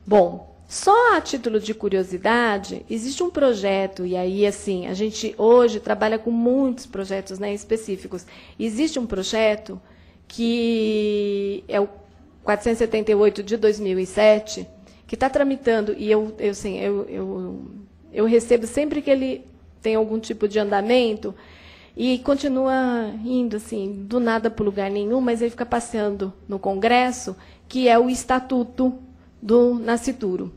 Bom, só a título de curiosidade, existe um projeto, e aí, assim, a gente hoje trabalha com muitos projetos específicos. Existe um projeto que é o 478 de 2007, que está tramitando, e eu recebo sempre que ele tem algum tipo de andamento, e continua indo, assim, do nada para lugar nenhum, mas ele fica passeando no Congresso, que é o Estatuto do Nascituro.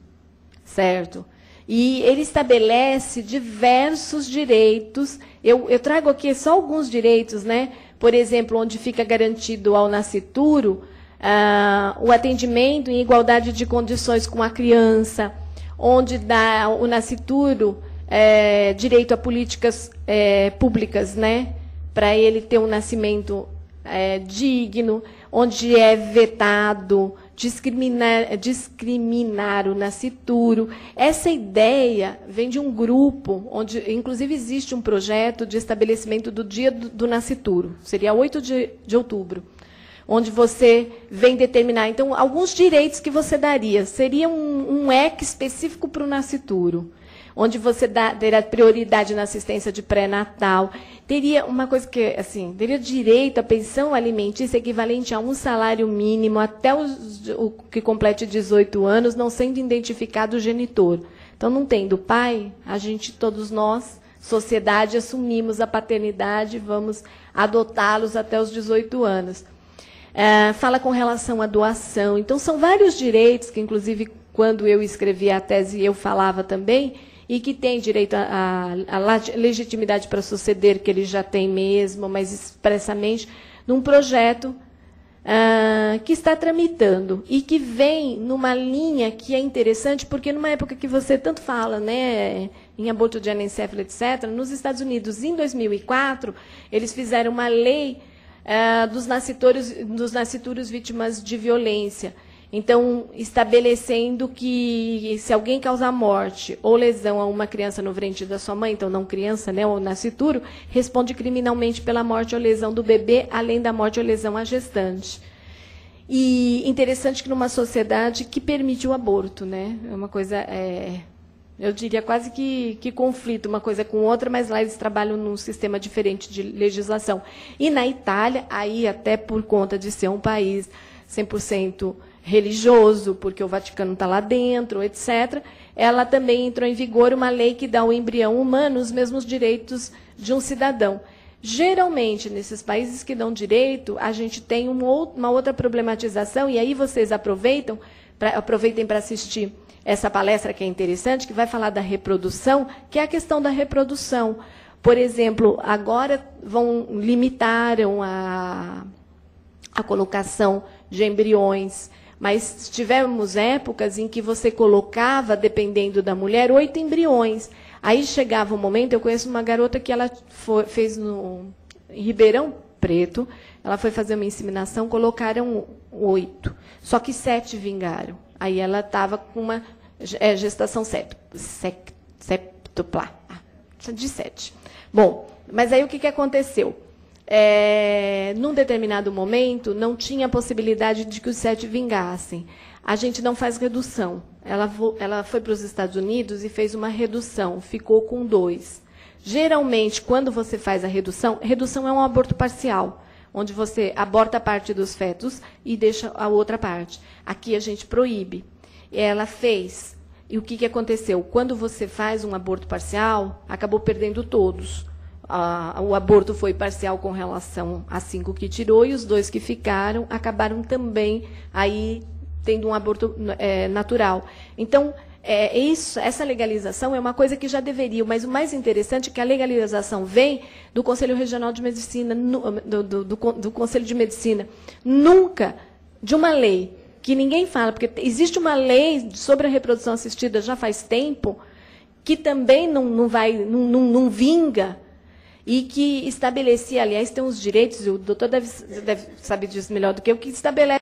Certo? E ele estabelece diversos direitos. Eu trago aqui só alguns direitos, né? Por exemplo, onde fica garantido ao nascituro o atendimento em igualdade de condições com a criança, onde dá o nascituro direito a políticas públicas, né? Para ele ter um nascimento digno, onde é vetado discriminar o nascituro. Essa ideia vem de um grupo, onde, inclusive, existe um projeto de estabelecimento do Dia do Nascituro, seria 8 de outubro, onde você vem determinar, então, alguns direitos que você daria. Seria um EC específico para o nascituro, onde você teria prioridade na assistência de pré-natal, teria uma coisa que, assim, teria direito à pensão alimentícia equivalente a um salário mínimo até o que complete 18 anos, não sendo identificado o genitor. Então, não tendo pai, todos nós, sociedade, assumimos a paternidade, vamos adotá-los até os 18 anos. Fala com relação à doação. Então, são vários direitos que, inclusive, quando eu escrevi a tese, eu falava também, e que tem direito à legitimidade para suceder, que ele já tem mesmo, mas expressamente, num projeto que está tramitando e que vem numa linha que é interessante, porque numa época que você tanto fala, né, em aborto de anencefalo, etc., nos Estados Unidos, em 2004, eles fizeram uma lei dos nascituros vítimas de violência. Então, estabelecendo que se alguém causar morte ou lesão a uma criança no ventre da sua mãe, então não criança, né, ou nascituro, responde criminalmente pela morte ou lesão do bebê, além da morte ou lesão à gestante. E interessante que numa sociedade que permite o aborto, né? É uma coisa, eu diria quase que conflito uma coisa com outra, mas lá eles trabalham num sistema diferente de legislação. E na Itália, aí até por conta de ser um país 100% religioso, porque o Vaticano está lá dentro, etc., ela também entrou em vigor uma lei que dá ao embrião humano os mesmos direitos de um cidadão. Geralmente, nesses países que dão direito, a gente tem uma outra problematização, e aí vocês aproveitem para assistir essa palestra que é interessante, que vai falar da reprodução, que é a questão da reprodução. Por exemplo, agora limitaram a colocação de embriões, mas tivemos épocas em que você colocava, dependendo da mulher, 8 embriões. Aí chegava um momento, eu conheço uma garota que ela fez em Ribeirão Preto, ela foi fazer uma inseminação, colocaram 8, só que 7 vingaram. Aí ela estava com uma gestação séptupla, de 7. Bom, mas aí o que aconteceu? Num determinado momento, não tinha possibilidade de que os 7 vingassem. A gente não faz redução. Ela foi para os Estados Unidos e fez uma redução, ficou com 2. Geralmente, quando você faz a redução é um aborto parcial, onde você aborta parte dos fetos e deixa a outra parte. Aqui a gente proíbe. Ela fez. E o que aconteceu? Quando você faz um aborto parcial, acabou perdendo todos. O aborto foi parcial com relação a 5 que tirou, e os 2 que ficaram acabaram também aí tendo um aborto natural. Então, essa legalização é uma coisa que já deveria, mas o mais interessante é que a legalização vem do Conselho Regional de Medicina, do Conselho de Medicina, nunca de uma lei, que ninguém fala, porque existe uma lei sobre a reprodução assistida já faz tempo, que também não vinga, e que estabelecia, aliás, tem uns direitos, o doutor deve saber disso melhor do que eu, que estabelece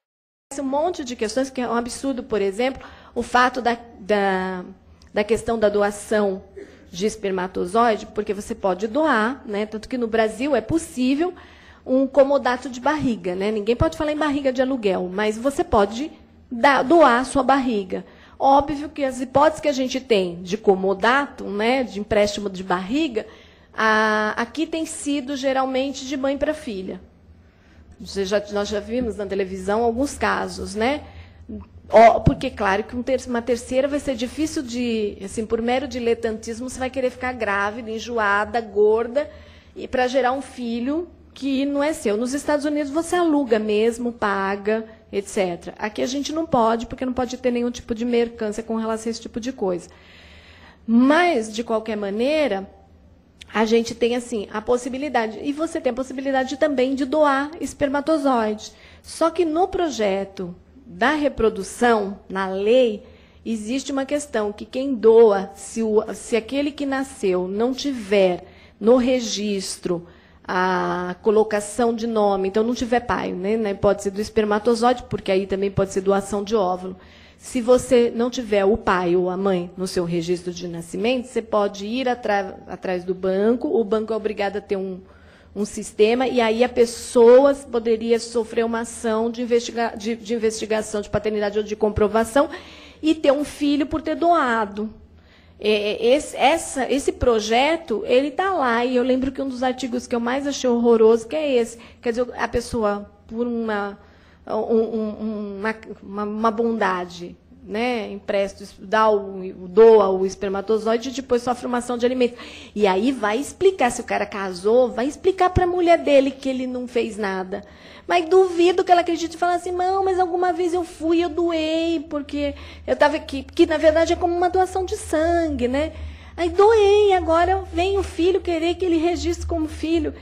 um monte de questões, que é um absurdo, por exemplo, o fato da questão da doação de espermatozoide, porque você pode doar, né? Tanto que no Brasil é possível um comodato de barriga, né? Ninguém pode falar em barriga de aluguel, mas você pode doar a sua barriga. Óbvio que as hipóteses que a gente tem de comodato, né, de empréstimo de barriga, aqui tem sido geralmente de mãe para filha. Nós já vimos na televisão alguns casos, né? Porque, claro, que uma terceira vai ser difícil de, assim, por mero diletantismo, você vai querer ficar grávida, enjoada, gorda, e para gerar um filho que não é seu. Nos Estados Unidos você aluga mesmo, paga, etc. Aqui a gente não pode, porque não pode ter nenhum tipo de mercância com relação a esse tipo de coisa. Mas, de qualquer maneira, a gente tem, assim, a possibilidade, e você tem a possibilidade também de doar espermatozoide. Só que no projeto da reprodução, na lei, existe uma questão que quem doa, se aquele que nasceu não tiver no registro a colocação de nome, então não tiver pai, né, na hipótese do espermatozoide, porque aí também pode ser doação de óvulo. Se você não tiver o pai ou a mãe no seu registro de nascimento, você pode ir atrás do banco, o banco é obrigado a ter um sistema, e aí a pessoa poderia sofrer uma ação de investigação de paternidade ou de comprovação e ter um filho por ter doado. Esse projeto, ele está lá, e eu lembro que um dos artigos que eu mais achei horroroso que é esse. Quer dizer, a pessoa, por uma bondade, né, doa o espermatozoide e depois sofre uma ação de alimentos. E aí vai explicar, se o cara casou, vai explicar para a mulher dele que ele não fez nada. Mas duvido que ela acredite e fale assim, não, mas alguma vez eu doei, porque eu estava aqui, que na verdade é como uma doação de sangue, né? Aí doei, agora vem o filho querer que ele registre como filho.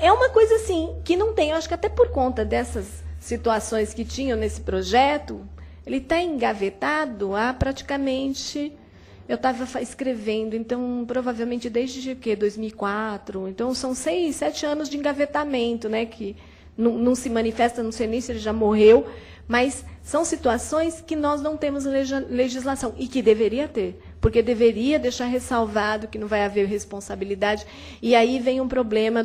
É uma coisa assim, que não tem, eu acho que até por conta dessas situações que tinham nesse projeto, ele está engavetado há praticamente... Eu estava escrevendo, então, provavelmente desde 2004. Então, são 6, 7 anos de engavetamento, né, que não se manifesta, não sei nem se ele já morreu, mas são situações que nós não temos legislação, e que deveria ter, porque deveria deixar ressalvado que não vai haver responsabilidade. E aí vem um problema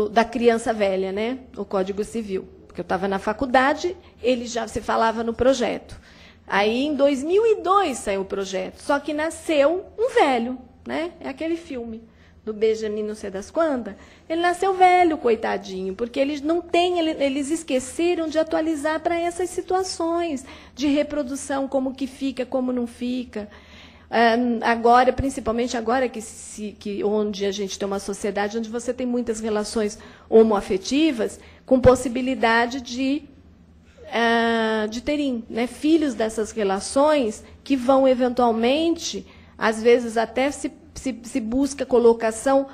da criança velha, né, o Código Civil. Porque eu estava na faculdade, ele já se falava no projeto. Aí, em 2002, saiu o projeto. Só que nasceu um velho, né? É aquele filme do Benjamin não sei das quantas. Ele nasceu velho, coitadinho, porque eles não têm, eles esqueceram de atualizar para essas situações de reprodução, como que fica, como não fica. Agora, principalmente agora onde a gente tem uma sociedade onde você tem muitas relações homoafetivas, com possibilidade de terem, né, filhos dessas relações que vão, eventualmente, às vezes até se busca a colocação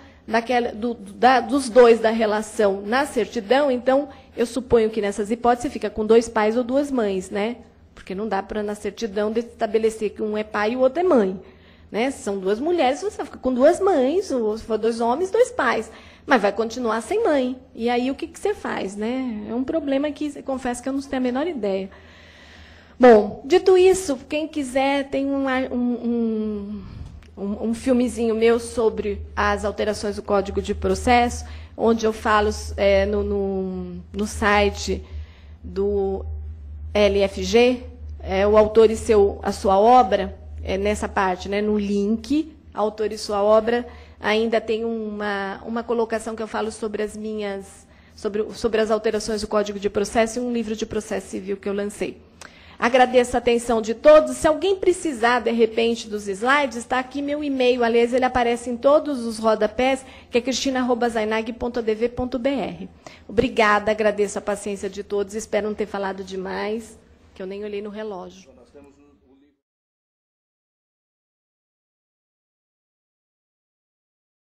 dos dois da relação na certidão. Então, eu suponho que nessas hipóteses fica com 2 pais ou 2 mães, né? Porque não dá para, na certidão, estabelecer que um é pai e o outro é mãe. Né? Se são 2 mulheres, você fica com 2 mães, ou se for 2 homens, 2 pais. Mas vai continuar sem mãe. E aí, o que você faz? Né? É um problema que, confesso que eu não tenho a menor ideia. Bom, dito isso, quem quiser, tem um filmezinho meu sobre as alterações do Código de Processo, onde eu falo no site do LFG, o autor e a sua obra, nessa parte, né, no link, autor e sua obra, ainda tem uma colocação que eu falo sobre sobre as alterações do Código de Processo e um livro de processo civil que eu lancei. Agradeço a atenção de todos. Se alguém precisar, de repente, dos slides, está aqui meu e-mail. Aliás, ele aparece em todos os rodapés, que é cristina@zainag.dv.br. Obrigada, agradeço a paciência de todos. Espero não ter falado demais, que eu nem olhei no relógio.